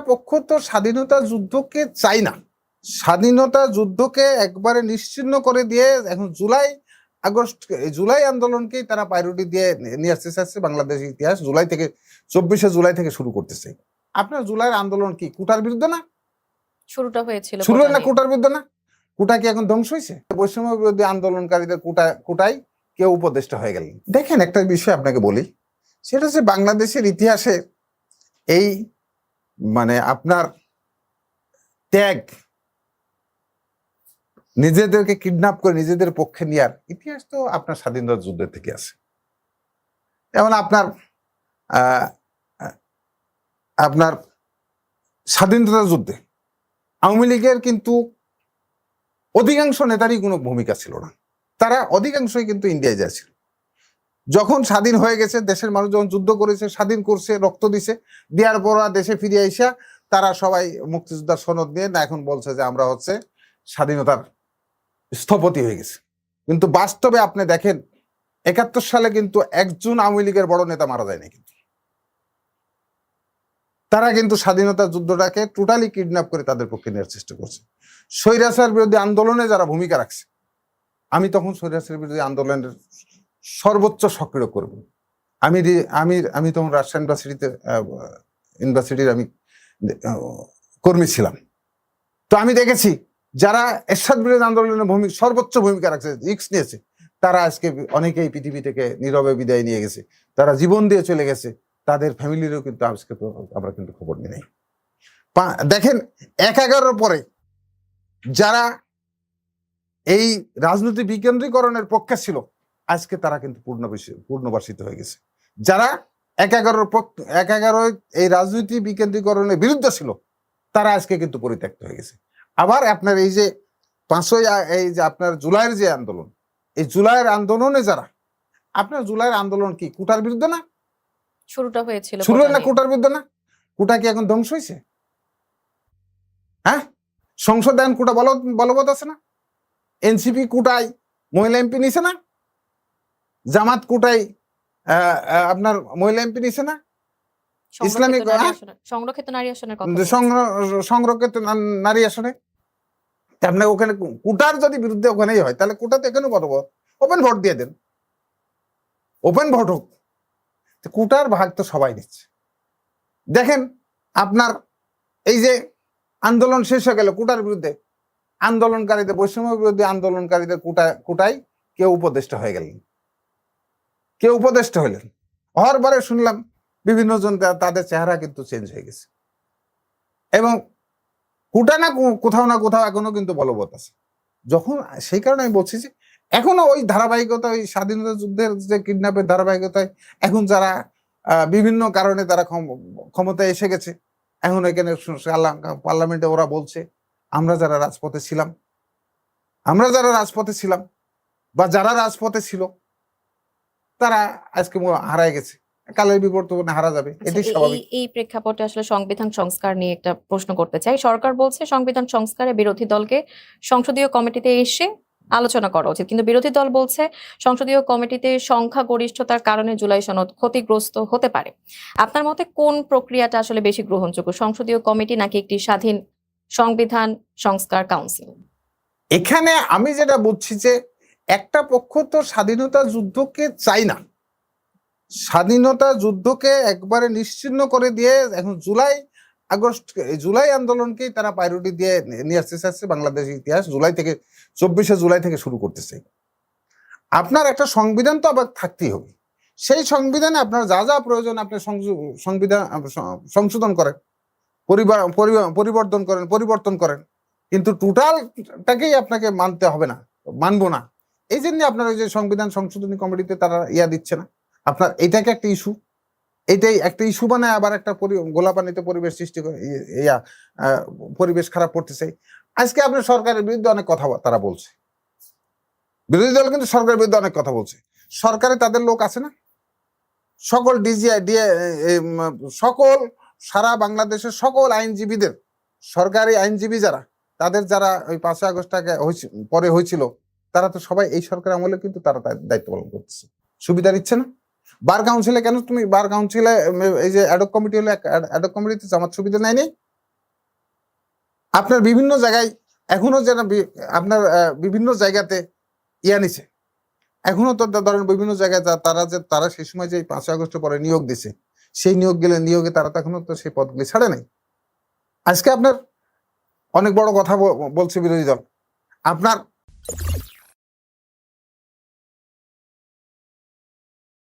পক্ষ তো স্বাধীনতা যুদ্ধকে চাই না, স্বাধীনতা যুদ্ধকে একবারে নিশ্চিহ্ন করে দিয়ে এখন জুলাই আন্দোলনকেই তারা প্রায়োরিটি দিয়ে নিয়ে আসতে চাচ্ছে। বাংলাদেশের ইতিহাস জুলাই থেকে 24শে জুলাই থেকে শুরু করতেছে। আপনার জুলাইয়ের আন্দোলন কি কোটার বিরুদ্ধে না? শুরুটা হয়েছিল শুরু না কোটার বিরুদ্ধে না? কোটা কি এখন ধ্বংস হয়েছে? বৈষম্য বিরোধী আন্দোলনকারীদের কোটায় কেউ উপদেষ্টা হয়ে গেলেন। দেখেন, একটা বিষয় আপনাকে বলি, সেটা হচ্ছে বাংলাদেশের ইতিহাসে এই আপনার ত্যাগ, নিজেদেরকে কিডন্যাপ করে নিজেদের পক্ষে নেওয়ার ইতিহাস তো আপনার স্বাধীনতা যুদ্ধের থেকে আছে। যেমন আপনার স্বাধীনতা যুদ্ধে আওয়ামী লীগের কিন্তু অধিকাংশ নেতারই কোনো ভূমিকা ছিল না। তারা অধিকাংশই কিন্তু ইন্ডিয়ায় যাচ্ছিল। যখন স্বাধীন হয়ে গেছে, দেশের মানুষ যখন যুদ্ধ করেছে, স্বাধীন করছে, রক্ত দিছে, দেওয়ার পর দেশে ফিরে আইসা তারা সবাই মুক্তিযোদ্ধার সনদ নিয়ে না এখন বলছে যে আমরা হচ্ছে স্বাধীনতার স্থপতি হয়ে গেছে। কিন্তু বাস্তবে আপনি দেখেন 71 সালে কিন্তু একজন আওয়ামী লীগের বড় নেতা মারা যায়নি। কিন্তু তারা কিন্তু স্বাধীনতা যুদ্ধটাকে টোটালি কিডন্যাপ করে তাদের পক্ষে নেওয়ার চেষ্টা করছে। স্বৈরাচার বিরোধী আন্দোলনে যারা ভূমিকা রাখছে, আমি তখন স্বৈরাচার বিরোধী আন্দোলনের সর্বোচ্চ সক্রিয় করব। আমি তখন রাজশাহী ইউনিভার্সিটির আমি কর্মী ছিলাম। তো আমি দেখেছি যারা এরশাদ বিরোধী আন্দোলনের সর্বোচ্চ ভূমিকা রাখছে, রিস্ক নিয়েছে, তারা আজকে অনেকেই পৃথিবী থেকে নীরবে বিদায় নিয়ে গেছে, তারা জীবন দিয়ে চলে গেছে, তাদের ফ্যামিলিরও কিন্তু আজকে আমরা কিন্তু খবর নিই নাই। দেখেন ১/১১ পরে যারা এই রাজনৈতিক বিকেন্দ্রীকরণের পক্ষে ছিল, আজকে তারা কিন্তু পূর্ণবাসিত হয়ে গেছে। যারা ১/১১ এই রাজনৈতিক বিকেন্দ্রীকরণের বিরুদ্ধে ছিল, তারা আজকে কিন্তু পরিত্যক্ত হয়ে গেছে। আবার আপনার এই যে আপনার জুলাইয়ের যে আন্দোলন, এই জুলাইয়ের আন্দোলনে যারা, আপনার জুলাইয়ের আন্দোলন কি কোটার বিরুদ্ধে না? শুরুটা হয়েছিল কোটার বিরুদ্ধে না? কোটা কি এখন ধ্বংস হয়েছে? হ্যাঁ, সংসদ আইন কোটা বলবৎ আছে না? এনসিপি কোটায় মহিলা এমপি নিছে না? জামাত কোটায় আপনার মহিলা এমপি নিছে না? ইসলামিক সংরক্ষিত নারী আসনের কথা, সংরক্ষিত নারী আসনে আপনার ওখানে কোটার যদি বিরুদ্ধে ওখানেই হয়, তাহলে কোটাতে এখানে ওপেন ভোট দিয়ে দেন, ওপেন ভোট হোক। কোটার ভাগ তো সবাই নিচ্ছে। দেখেন আপনার এই যে আন্দোলন শেষ হয়ে গেল কোটার বিরুদ্ধে, আন্দোলনকারীদের বৈষম্য বিরোধী আন্দোলনকারীদের কোটায় কেউ উপদেষ্টা হয়ে গেলেন, কেউ উপদেষ্টা হইলেন। হওয়ার পরে শুনলাম বিভিন্ন জন তাদের চেহারা কিন্তু চেঞ্জ হয়ে গেছে, এবং কোটা না কোথাও না কোথাও এখনো কিন্তু বলবৎ আছে। যখন সেই কারণে আমি বলছি যে এখনো ওই ধারাবাহিকতা, ওই স্বাধীনতা যুদ্ধের যে কিডন্যাপের ধারাবাহিকতায় এখন যারা বিভিন্ন কারণে তারা ক্ষমতায় এসে গেছে, এখন এখানে পার্লামেন্টে ওরা বলছে আমরা যারা রাজপথে ছিলাম বা যারা রাজপথে ছিল তারা আজকে হারায় গেছে, কালের বিবর্তনে হারা যাবে, এটাই স্বাভাবিক। এই প্রেক্ষাপটে আসলে সংবিধান সংস্কার নিয়ে একটা প্রশ্ন করতে চাই। সরকার বলছে সংবিধান সংস্কারে বিরোধী দলকে সংসদীয় কমিটিতে এসে আলোচনা করা উচিত, কিন্তু বিরোধী দল বলছে সংসদীয় কমিটিতে সংখ্যাগরিষ্ঠতার কারণে জুলাই সনদ ক্ষতিগ্রস্ত হতে পারে। আপনার মতে কোন প্রক্রিয়াটা আসলে বেশি গ্রহণযোগ্য, সংসদীয় কমিটি নাকি একটি স্বাধীন সংবিধান সংস্কার কাউন্সিল? এখানে আমি যেটা বুঝছি যে একটা পক্ষ তো স্বাধীনতা যুদ্ধকে চাই না, স্বাধীনতা যুদ্ধকে একবারে নিশ্চিহ্ন করে দিয়ে এখন জুলাই আন্দোলনকেই তারা প্রায়োরিটি দিয়ে নিয়ে আসতে চাচ্ছে। বাংলাদেশের ইতিহাস জুলাই থেকে 24শে জুলাই থেকে শুরু করতেছে। আপনার একটা সংবিধান তো আবার থাকতেই হবে, সেই সংবিধানে আপনার যা যা প্রয়োজন আপনি সংবিধান সংশোধন করেন, পরিবর্তন করেন, কিন্তু টোটালটাকেই আপনাকে মানতে হবে না, মানবো না। এই জন্য আপনার ওই যে সংবিধান সংশোধনী কমিটিতে তারা দিচ্ছে না। আপনার এটাকে একটা ইস্যু, এইটাই একটা ইস্যু বানায় আবার একটা গোলাপানিতে পরিবেশ সৃষ্টি করে পরিবেশ খারাপ করতেছে। আজকে আপনার সরকারের বিরুদ্ধে অনেক কথা তারা বলছে, বিরোধী দল কিন্তু সরকারের বিরুদ্ধে অনেক কথা বলছে। সরকারে তাদের লোক আছে না, সকল সকল সারা বাংলাদেশের সকল আইনজীবীদের, সরকারি আইনজীবী যারা ওই 5ই আগস্টটাকে পরে হয়েছিল, তারা তো সবাই এই সরকার আমলে কিন্তু তারা দায়িত্ব পালন করতেছে। সুবিধা দিচ্ছে না? বার কাউন্সিলে কেন তুমি বার কাউন্সিলে এই যে অ্যাডক কমিটি হলো, অ্যাডক কমিটিতে জামাত সুবিধা নেয়নি? আপনার বিভিন্ন জায়গায় এখনো যেন আপনার বিভিন্ন জায়গাতে ইয়া নিছে, এখনো তো ধরেন বিভিন্ন জায়গায় তারা সেই সময় যে 5ই আগস্টের পরে নিয়োগ দিছে, সেই নিয়োগে তারা তো এখনো তো সেই পদগুলি ছাড়ে নাই। আজকে আপনার অনেক বড় কথা বলছে বিরোধী দল, আপনার